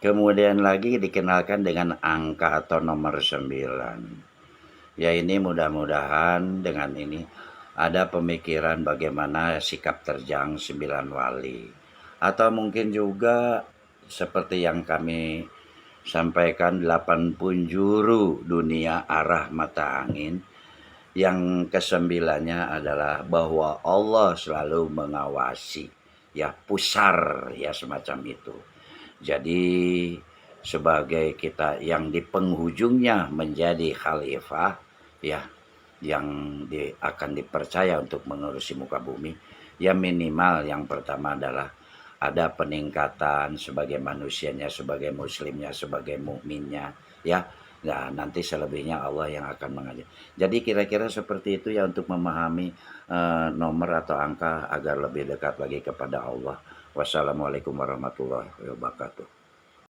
Kemudian lagi dikenalkan dengan angka atau nomor 9. Ya ini mudah-mudahan dengan ini ada pemikiran bagaimana sikap terjang 9 wali. Atau mungkin juga seperti yang kami sampaikan 8 penjuru dunia arah mata angin. Yang kesembilannya adalah bahwa Allah selalu mengawasi, ya pusar ya semacam itu. Jadi sebagai kita yang di penghujungnya menjadi khalifah, ya yang akan dipercaya untuk mengurusi muka bumi, ya minimal yang pertama adalah ada peningkatan sebagai manusianya, sebagai muslimnya, sebagai mukminnya, ya. Nah, nanti selebihnya Allah yang akan mengajar. Jadi kira-kira seperti itu ya untuk memahami nomor atau angka agar lebih dekat lagi kepada Allah. Wassalamualaikum warahmatullahi wabarakatuh.